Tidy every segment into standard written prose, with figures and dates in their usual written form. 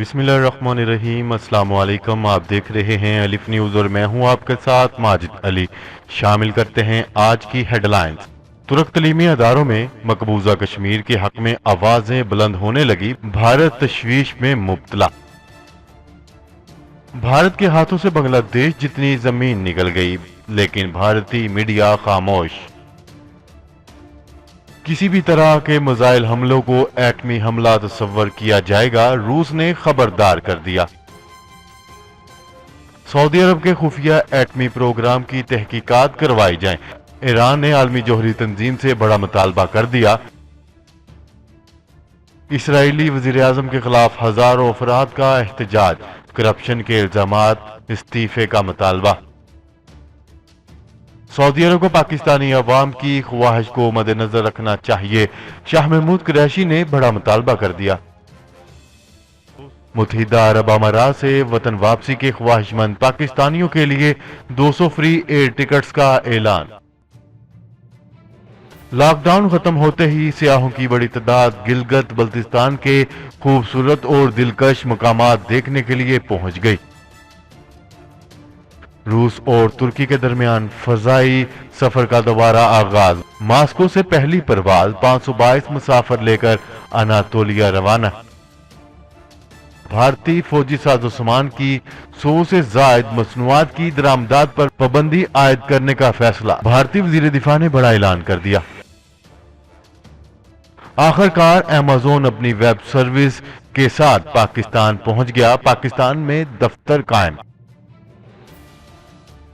بسم اللہ الرحمن الرحیم۔ السلام علیکم، آپ دیکھ رہے ہیں الف نیوز اور میں ہوں آپ کے ساتھ ماجد علی۔ شامل کرتے ہیں آج کی ہیڈ لائنز۔ ترک تعلیمی اداروں میں مقبوضہ کشمیر کے حق میں آوازیں بلند ہونے لگی، بھارت تشویش میں مبتلا۔ بھارت کے ہاتھوں سے بنگلہ دیش جتنی زمین نکل گئی، لیکن بھارتی میڈیا خاموش۔ کسی بھی طرح کے میزائل حملوں کو ایٹمی حملہ تصور کیا جائے گا، روس نے خبردار کر دیا۔ سعودی عرب کے خفیہ ایٹمی پروگرام کی تحقیقات کروائی جائیں، ایران نے عالمی جوہری تنظیم سے بڑا مطالبہ کر دیا۔ اسرائیلی وزیر اعظم کے خلاف ہزاروں افراد کا احتجاج، کرپشن کے الزامات، استعفے کا مطالبہ۔ سعودی عرب کو پاکستانی عوام کی خواہش کو مد نظر رکھنا چاہیے، شاہ محمود قریشی نے بڑا مطالبہ کر دیا۔ متحدہ عرب امارات سے وطن واپسی کے خواہش مند پاکستانیوں کے لیے 200 فری ایئر ٹکٹس کا اعلان۔ لاک ڈاؤن ختم ہوتے ہی سیاحوں کی بڑی تعداد گلگت بلتستان کے خوبصورت اور دلکش مقامات دیکھنے کے لیے پہنچ گئی۔ روس اور ترکی کے درمیان فضائی سفر کا دوبارہ آغاز، ماسکو سے پہلی پرواز 522 مسافر لے کر اناطولیہ روانہ۔ بھارتی فوجی سازوسامان کی 100 سے زائد مصنوعات کی درآمدات پر پابندی عائد کرنے کا فیصلہ، بھارتی وزیر دفاع نے بڑا اعلان کر دیا۔ آخر کار ایمیزون اپنی ویب سروس کے ساتھ پاکستان پہنچ گیا، پاکستان میں دفتر قائم۔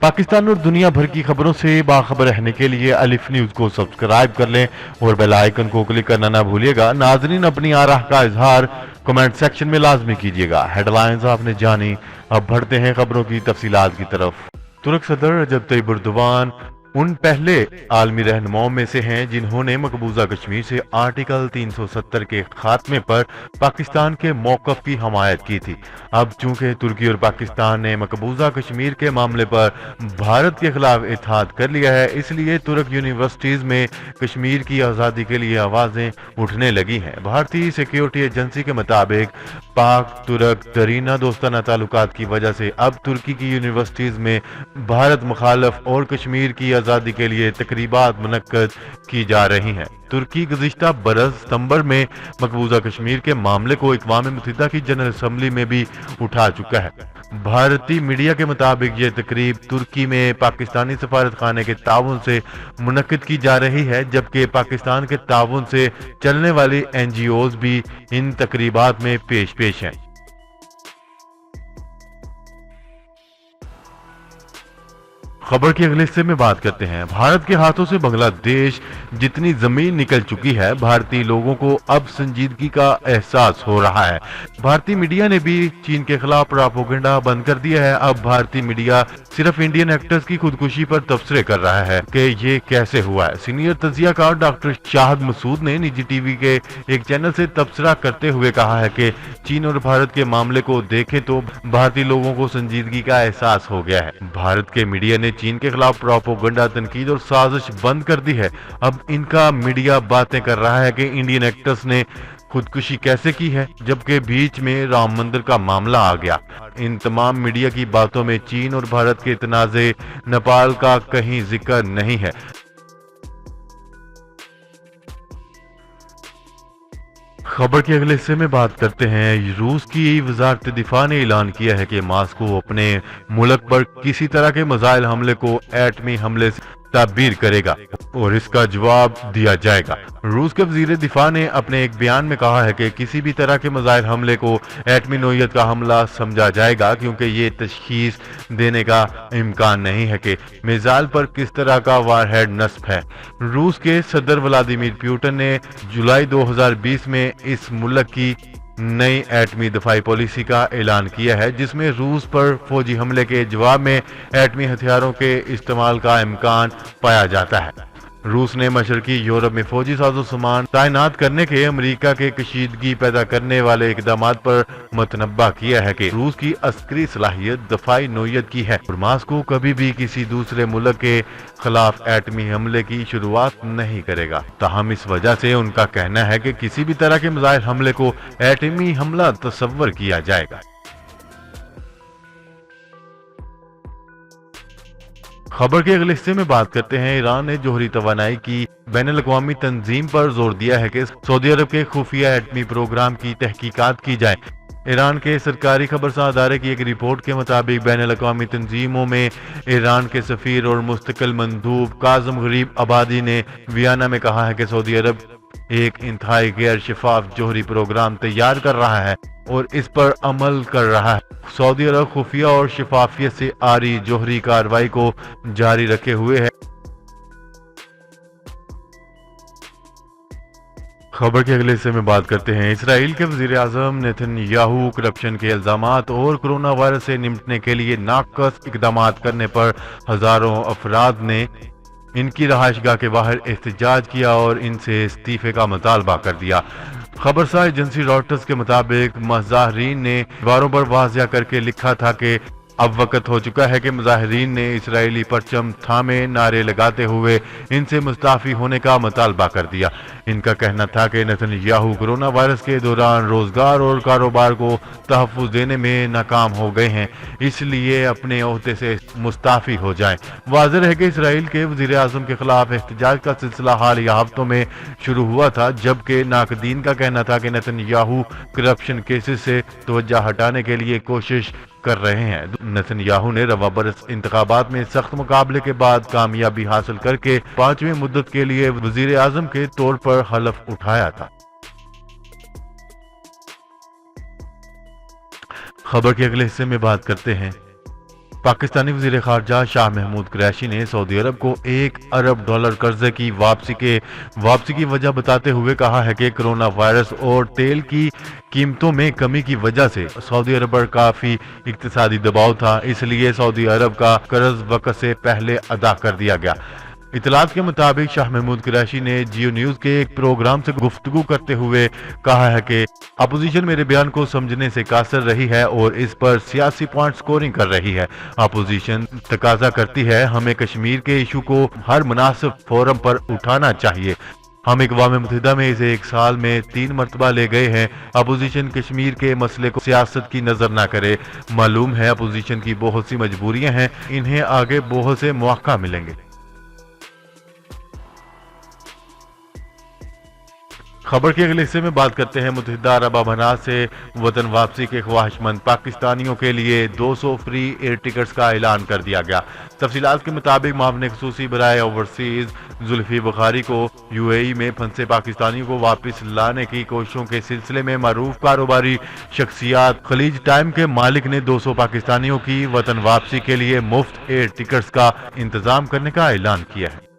پاکستان اور دنیا بھر کی خبروں سے باخبر رہنے کے لیے الف نیوز کو سبسکرائب کر لیں اور بیل آئیکن کو کلک کرنا نہ بھولیے گا۔ ناظرین، اپنی آراء کا اظہار کمنٹ سیکشن میں لازمی کیجیے گا۔ ہیڈ لائنز آپ نے جانی، اب بڑھتے ہیں خبروں کی تفصیلات کی طرف۔ ترک صدر رجب طیب ایردوان ان پہلے عالمی رہنماؤں میں سے ہیں جنہوں نے مقبوضہ کشمیر سے آرٹیکل 370 کے خاتمے پر پاکستان کے موقف کی حمایت کی تھی۔ اب چونکہ ترکی اور پاکستان نے مقبوضہ کشمیر کے معاملے پر بھارت کے خلاف اتحاد کر لیا ہے، اس لیے ترک یونیورسٹیز میں کشمیر کی آزادی کے لیے آوازیں اٹھنے لگی ہیں۔ بھارتی سیکیورٹی ایجنسی کے مطابق پاک ترک دیرینہ دوستانہ تعلقات کی وجہ سے اب ترکی کی یونیورسٹیز میں بھارت مخالف اور کشمیر کی آزادی کے لیے تقریبات منعقد کی جا رہی ہیں۔ ترکی گزشتہ برس ستمبر میں مقبوضہ کشمیر کے معاملے کو اقوام متحدہ کی جنرل اسمبلی میں بھی اٹھا چکا ہے۔ بھارتی میڈیا کے مطابق یہ تقریب ترکی میں پاکستانی سفارت خانے کے تعاون سے منعقد کی جا رہی ہے، جبکہ پاکستان کے تعاون سے چلنے والی NGOs بھی ان تقریبات میں پیش ہیں۔ خبر کے اگلے حصے میں بات کرتے ہیں۔ بھارت کے ہاتھوں سے بنگلہ دیش جتنی زمین نکل چکی ہے، بھارتی لوگوں کو اب سنجیدگی کا احساس ہو رہا ہے۔ بھارتی میڈیا نے بھی چین کے خلاف پروپیگنڈا بند کر دیا ہے۔ اب بھارتی میڈیا صرف انڈین ایکٹرز کی خودکشی پر تبصرے کر رہا ہے کہ یہ کیسے ہوا ہے۔ سینئر تجزیہ کار ڈاکٹر شاہد مسعود نے نجی ٹی وی کے ایک چینل سے تبصرہ کرتے ہوئے کہا ہے کہ چین اور بھارت کے معاملے کو دیکھیں تو بھارتی لوگوں کو سنجیدگی کا احساس ہو گیا ہے۔ بھارت کے میڈیا نے چین کے خلاف پروپیگنڈا، تنقید اور سازش بند کر دی ہے۔ اب ان کا میڈیا باتیں کر رہا ہے کہ انڈین ایکٹرز نے خودکشی کیسے کی ہے، جبکہ بیچ میں رام مندر کا معاملہ آ گیا۔ ان تمام میڈیا کی باتوں میں چین اور بھارت کے تنازع نیپال کا کہیں ذکر نہیں ہے۔ خبر کے اگلے حصے میں بات کرتے ہیں۔ روس کی وزارت دفاع نے اعلان کیا ہے کہ ماسکو اپنے ملک پر کسی طرح کے میزائل حملے کو ایٹمی حملے سے تعبیر کرے گا اور اس کا جواب دیا جائے گا۔ روس کے وزیر دفاع نے اپنے ایک بیان میں کہا ہے کہ کسی بھی طرح کے میزائل حملے کو ایٹمی نوعیت کا حملہ سمجھا جائے گا، کیونکہ یہ تشخیص دینے کا امکان نہیں ہے کہ میزائل پر کس طرح کا وار ہیڈ نصب ہے۔ روس کے صدر ولادیمیر پوٹن نے جولائی 2020 میں اس ملک کی نئی ایٹمی دفاعی پالیسی کا اعلان کیا ہے، جس میں روس پر فوجی حملے کے جواب میں ایٹمی ہتھیاروں کے استعمال کا امکان پایا جاتا ہے۔ रूस ने मशरकी यूरोप में फौजी साजो सामान तैनात करने के अमेरिका के कशीदगी पैदा करने वाले इकदाम पर मतनब्बा किया है कि रूस की अस्करी सलाहियत दफाई नोयत की है और मास्को कभी भी किसी दूसरे मुल्क के खिलाफ एटमी हमले की शुरुआत नहीं करेगा। ताहम इस वजह से उनका कहना है कि किसी भी तरह के मिसाइल हमले को एटमी हमला तस्वर किया जाएगा। खबर के अगले हिस्से में बात करते हैं। ईरान ने जोहरी तवानाई की बैनुल-अक़वामी तंजीम पर जोर दिया है कि सऊदी अरब के खुफिया एटमी प्रोग्राम की तहकीकात की जाए। ईरान के सरकारी खबरसां अदारे की एक रिपोर्ट के मुताबिक बैनुल-अक़वामी तंजीमों में ईरान के सफीर और मुस्तकिल मंदूब काज़म गरीब आबादी ने वियना में कहा है कि सऊदी अरब एक इंतहाई गैर शफाफ जोहरी प्रोग्राम तैयार कर रहा है और इस पर अमल कर रहा है। सऊदी अरब खुफिया और शफाफियत से आरी जोहरी कार्रवाई को जारी रखे हुए है। खबर के अगले हिस्से में बात करते हैं। इसराइल के वजीर आजम नेतन्याहू करप्शन के इल्जामात और कोरोना वायरस से निपटने के लिए नाकस इकदाम करने पर हजारों अफराद ने इनकी रहायशगाह के बाहर एहतजाज किया और इनसे इस्तीफे का मुतालबा कर दिया। खबरसार एजेंसी रॉयटर्स के मुताबिक मुजाहिरीन ने दीवारों पर वाज़िया करके लिखा था कि अब वक्त हो चुका है कि मुजाहिरीन ने इसराइली परचम थामे नारे लगाते हुए इनसे मुस्ताफी होने का मुतालबा कर दिया। इनका कहना था कि नेतन्याहू कोरोना वायरस के दौरान रोजगार और कारोबार को तहफ़्फ़ुज़ देने में नाकाम हो गए हैं, इसलिए अपने ओहदे से मुस्ताफी हो जाएं। वाज़ेह है कि इसराइल के वज़ीर आज़म के खिलाफ एहतजाज का सिलसिला हालिया हफ्तों में शुरू हुआ था, जबकि नाकदीन का कहना था कि नेतन्याहू करप्शन केसेस से तवज्जो हटाने के लिए कोशिश कर रहे हैं। नेतन्याहू ने रवा बरस इंतखाबात में सख्त मुकाबले के बाद कामयाबी हासिल करके 5वीं मुद्दत के लिए वजीर आजम के तौर पर हलफ उठाया था। खबर के अगले हिस्से में बात करते हैं। पाकिस्तानी वजीर खारजा शाह महमूद कुरैशी ने सऊदी अरब को $1 अरब कर्जे की वापसी की वजह बताते हुए कहा है कि कोरोना वायरस और तेल की कीमतों में कमी की वजह से सऊदी अरब पर काफी इक्तिसादी दबाव था, इसलिए सऊदी अरब का कर्ज वक्त से पहले अदा कर दिया गया। इतलात के मुताबिक शाह महमूद कुरैशी ने जियो न्यूज के एक प्रोग्राम से गुफ्तगू करते हुए कहा है कि अपोजिशन मेरे बयान को समझने से कासिर रही है और इस पर सियासी पॉइंट स्कोरिंग कर रही है। अपोजिशन तकाजा करती है हमें कश्मीर के इशू को हर मुनासिब फोरम पर उठाना चाहिए। हम अक़वाम मुत्तहिदा में इसे 1 साल में 3 मरतबा ले गए हैं। अपोजिशन कश्मीर के मसले को सियासत की नजर ना करे। मालूम है अपोजिशन की बहुत सी मजबूरियां हैं, इन्हें आगे बहुत से मौका मिलेंगे। खबर के अगले हिस्से में बात करते हैं। मुत्तहिदा अरब अमारात से वतन वापसी के ख्वाहिशमंद पाकिस्तानियों के लिए 200 फ्री एयर टिकट्स का ऐलान कर दिया गया। तफसीलात के मुताबिक मामले खसूसी बराए ओवरसीज जुल्फी बुखारी को UAE में फंसे पाकिस्तानियों को वापस लाने की कोशिशों के सिलसिले में मरूफ कारोबारी शख्सियात खलीज टाइम के मालिक ने 200 पाकिस्तानियों की वतन वापसी के लिए मुफ्त एयर टिकट्स का इंतजाम करने का ऐलान किया है।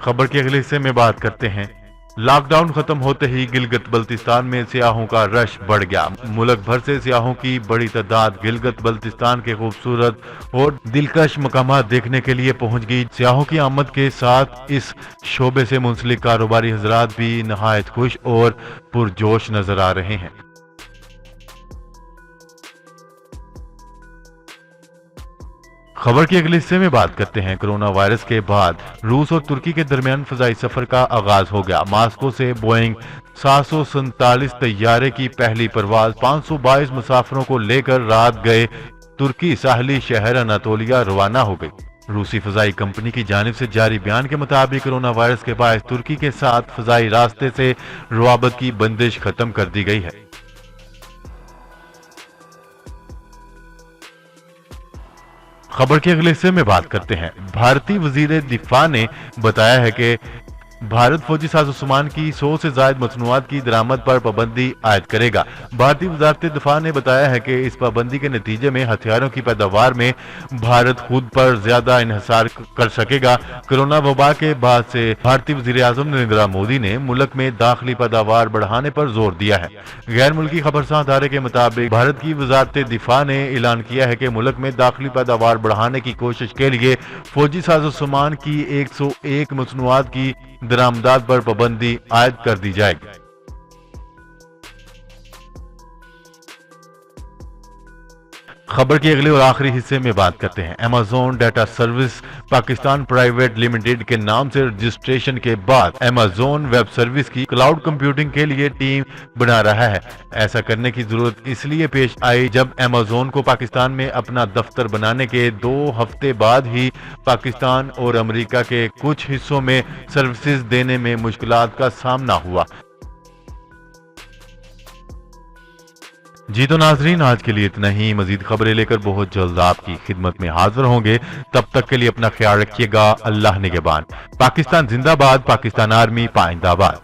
खबर के अगले हिस्से में बात करते हैं। लॉकडाउन खत्म होते ही गिलगित बल्तिस्तान में सियाहों का रश बढ़ गया। मुल्क भर से सियाहों की बड़ी तादाद गिलगित बल्तिस्तान के खूबसूरत और दिलकश मकामात देखने के लिए पहुंच गई। सियाहों की आमद के साथ इस शोबे से मुंसलिक कारोबारी हजरात भी नहायत खुश और पुरजोश नजर आ रहे हैं। खबर के अगले हिस्से में बात करते हैं। कोरोना वायरस के बाद रूस और तुर्की के दरमियान फजाई सफर का आगाज हो गया। मास्को से बोइंग 747 तैयारे की पहली परवाज 522 मुसाफिरों को लेकर रात गए तुर्की साहली शहर अनातोलिया रवाना हो गई। रूसी फजाई कंपनी की जानिब से जारी बयान के मुताबिक कोरोना वायरस के बायस तुर्की के साथ फजाई रास्ते से रवाबत की बंदिश खत्म कर दी गई है। खबर के अगले हिस्से में बात करते हैं। भारतीय वजीर दिफा ने बताया है कि भारत फौजी साजो-सामान की 100 से ज्यादा मसनूआत की दरामद पर पाबंदी आयद करेगा। भारतीय वजारत दिफा ने बताया है कि इस पाबंदी के नतीजे में हथियारों की पैदावार में भारत खुद पर ज्यादा इन्हिसार कर सकेगा। कोरोना वबा के बाद से भारतीय वज़ीर-ए-आज़म नरेंद्र मोदी ने मुल्क में दाखिली पैदावार बढ़ाने पर जोर दिया है। गैर मुल्की खबरसां अदारे के मुताबिक भारत की वजारत दिफा ने ऐलान किया है कि मुल्क में दाखिली पैदावार बढ़ाने की कोशिश के लिए फौजी साजो-सामान की 101 मसनूआत की दरामदात पर पाबंदी आयद कर दी जाएगी। खबर के अगले और आखिरी हिस्से में बात करते हैं। Amazon data service Pakistan private limited के नाम से रजिस्ट्रेशन के बाद अमेज़न वेब सर्विस की क्लाउड कंप्यूटिंग के लिए टीम बना रहा है। ऐसा करने की जरूरत इसलिए पेश आई जब अमेज़न को पाकिस्तान में अपना दफ्तर बनाने के 2 हफ्ते बाद ही पाकिस्तान और अमेरिका के कुछ हिस्सों में सर्विसेज देने में मुश्किलात का सामना हुआ। जी तो नाजरीन, आज के लिए इतना ही। मजीद खबरें लेकर बहुत जल्द आपकी खिदमत में हाजिर होंगे। तब तक के लिए अपना ख्याल रखिएगा। अल्लाह निगहबान। पाकिस्तान जिंदाबाद। पाकिस्तान आर्मी पाइंदाबाद।